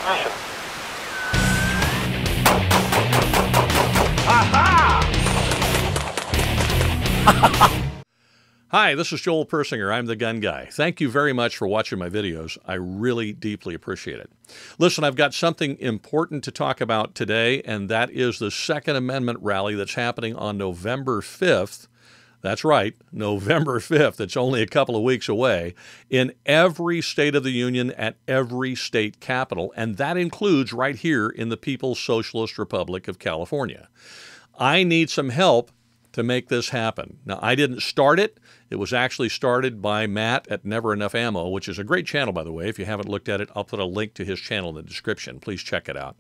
Mission. Hi, this is Joel Persinger. I'm the Gun Guy. Thank you very much for watching my videos. I really deeply appreciate it. Listen, I've got something important to talk about today, and that is the Second Amendment rally that's happening on November 5th. That's right, November 5th. It's only a couple of weeks away in every state of the union at every state capital, and that includes right here in the People's Socialist Republic of California. I need some help to make this happen. Now, I didn't start it. It was actually started by Matt at Never Enough Ammo, which is a great channel, by the way. If you haven't looked at it, I'll put a link to his channel in the description. Please check it out.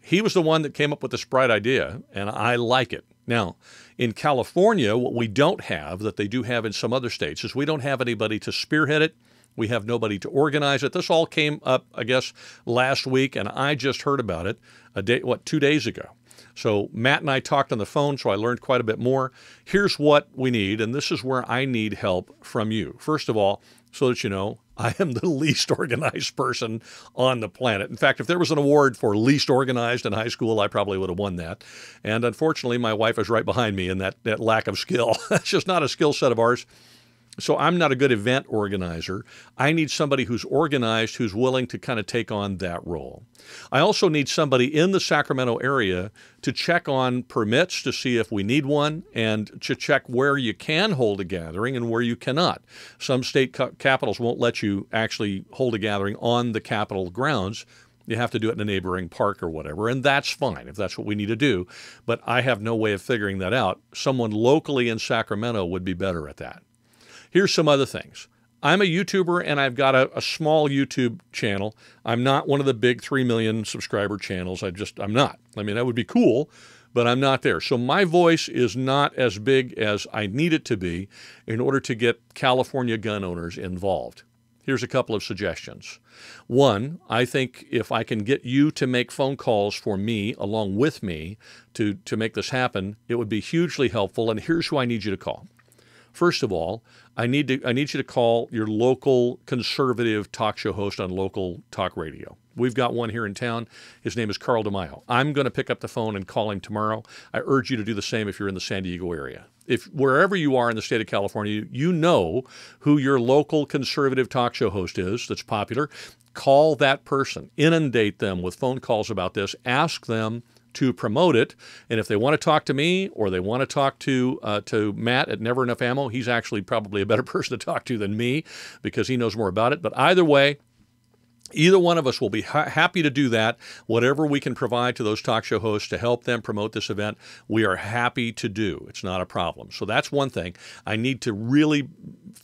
He was the one that came up with this bright idea, and I like it. Now, in California, what we don't have that they do have in some other states is we don't have anybody to spearhead it. We have nobody to organize it. This all came up, I guess, last week, and I just heard about it 2 days ago. So Matt and I talked on the phone, so I learned quite a bit more. Here's what we need, and this is where I need help from you. First of all, so that you know, I am the least organized person on the planet. In fact, if there was an award for least organized in high school, I probably would have won that. And unfortunately, my wife is right behind me in that lack of skill. That's just not a skill set of ours. So I'm not a good event organizer. I need somebody who's organized, who's willing to kind of take on that role. I also need somebody in the Sacramento area to check on permits to see if we need one and to check where you can hold a gathering and where you cannot. Some state capitals won't let you actually hold a gathering on the Capitol grounds. You have to do it in a neighboring park or whatever, and that's fine if that's what we need to do. But I have no way of figuring that out. Someone locally in Sacramento would be better at that. Here's some other things. I'm a YouTuber and I've got a small YouTube channel. I'm not one of the big 3 million subscriber channels. I'm not. I mean, that would be cool, but I'm not there. So my voice is not as big as I need it to be in order to get California gun owners involved. Here's a couple of suggestions. One, I think if I can get you to make phone calls for me, along with me, to make this happen, it would be hugely helpful. And here's who I need you to call. First of all, I need you to call your local conservative talk show host on local talk radio. We've got one here in town. His name is Carl DeMaio. I'm going to pick up the phone and call him tomorrow. I urge you to do the same if you're in the San Diego area. If wherever you are in the state of California, you know who your local conservative talk show host is that's popular, call that person. Inundate them with phone calls about this. Ask them to promote it, and if they want to talk to me or they want to talk to Matt at Never Enough Ammo, he's actually probably a better person to talk to than me because he knows more about it. But either way, either one of us will be happy to do that. Whatever we can provide to those talk show hosts to help them promote this event, we are happy to do. It's not a problem. So that's one thing. I need to really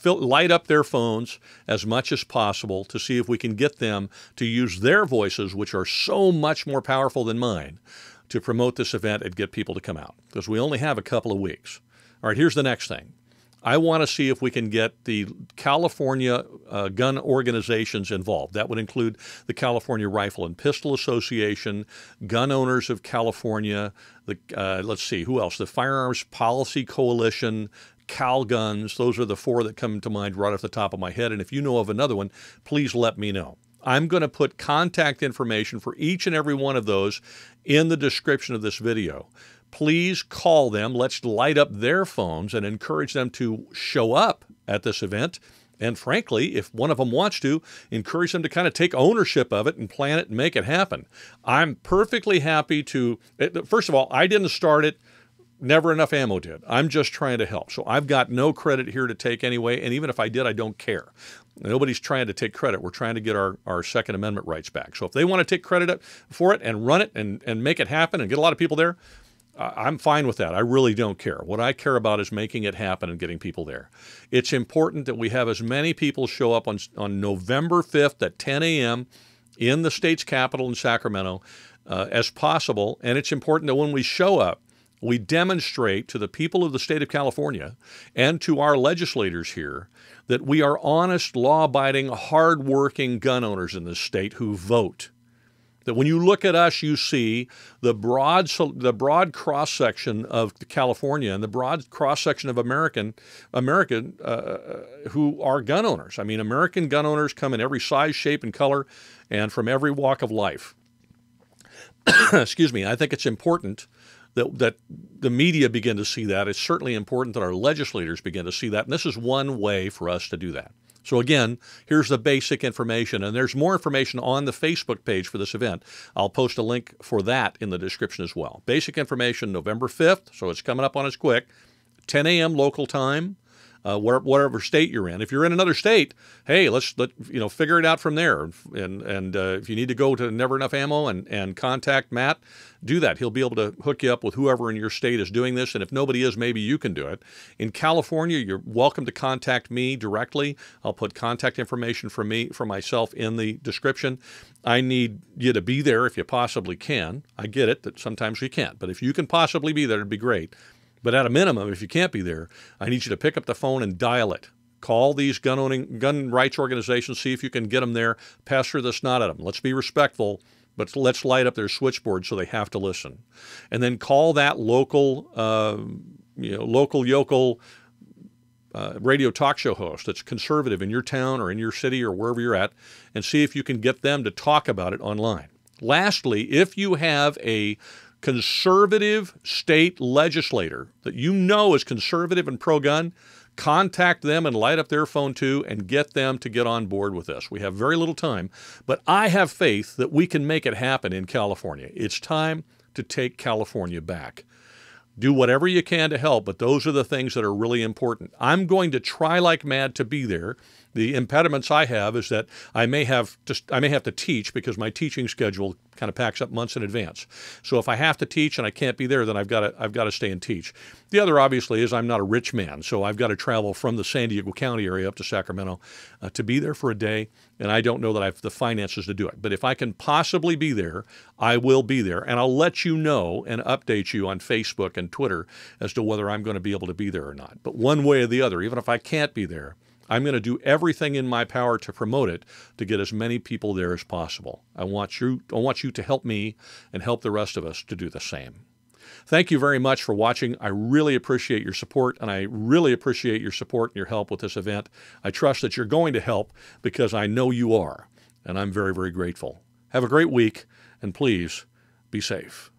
light up their phones as much as possible to see if we can get them to use their voices, which are so much more powerful than mine, to promote this event and get people to come out, because we only have a couple of weeks. All right, here's the next thing. I want to see if we can get the California gun organizations involved. That would include the California Rifle and Pistol Association, Gun Owners of California, let's see, who else? The Firearms Policy Coalition, Calguns. Those are the four that come to mind right off the top of my head. And if you know of another one, please let me know. I'm going to put contact information for each and every one of those in the description of this video. Please call them. Let's light up their phones and encourage them to show up at this event. And frankly, if one of them wants to, encourage them to kind of take ownership of it and plan it and make it happen. I'm perfectly happy to, first of all, I didn't start it. Never Enough Ammo did. I'm just trying to help. So I've got no credit here to take anyway, and even if I did, I don't care. Nobody's trying to take credit. We're trying to get our Second Amendment rights back. So if they want to take credit for it and run it and make it happen and get a lot of people there, I'm fine with that. I really don't care. What I care about is making it happen and getting people there. It's important that we have as many people show up on November 5th at 10 a.m. in the state's capital in Sacramento as possible, and it's important that when we show up, we demonstrate to the people of the state of California and to our legislators here that we are honest, law-abiding, hard-working gun owners in this state who vote. That when you look at us, you see the broad cross-section of California and the broad cross-section of America who are gun owners. I mean, American gun owners come in every size, shape, and color and from every walk of life. Excuse me. I think it's important that the media begin to see that. It's certainly important that our legislators begin to see that. And this is one way for us to do that. So again, here's the basic information, and there's more information on the Facebook page for this event. I'll post a link for that in the description as well. Basic information, November 5th, so it's coming up on us quick, 10 a.m. local time, whatever state you're in. If you're in another state, hey, let's figure it out from there. And if you need to go to Never Enough Ammo and contact Matt, do that. He'll be able to hook you up with whoever in your state is doing this. And if nobody is, maybe you can do it. In California, you're welcome to contact me directly. I'll put contact information for myself in the description. I need you to be there if you possibly can. I get it that sometimes you can't, but if you can possibly be there, it'd be great. But at a minimum, if you can't be there, I need you to pick up the phone and dial it. Call these gun rights organizations, see if you can get them there, pester the snot at them. Let's be respectful, but let's light up their switchboard so they have to listen. And then call that local yokel radio talk show host that's conservative in your town or in your city or wherever you're at, and see if you can get them to talk about it online. Lastly, if you have a conservative state legislator that you know is conservative and pro-gun, contact them and light up their phone too and get them to get on board with this. We have very little time, but I have faith that we can make it happen in California. It's time to take California back. Do whatever you can to help, but those are the things that are really important. I'm going to try like mad to be there. The impediments I have is that I may have to teach because my teaching schedule kind of packs up months in advance. So if I have to teach and I can't be there, then I've got to stay and teach. The other, obviously, is I'm not a rich man, so I've got to travel from the San Diego County area up to Sacramento to be there for a day, and I don't know that I have the finances to do it. But if I can possibly be there, I will be there, and I'll let you know and update you on Facebook and Twitter as to whether I'm going to be able to be there or not. But one way or the other, even if I can't be there, I'm going to do everything in my power to promote it to get as many people there as possible. I want you to help me and help the rest of us to do the same. Thank you very much for watching. I really appreciate your support, and I really appreciate your support and your help with this event. I trust that you're going to help because I know you are, and I'm very, very grateful. Have a great week, and please be safe.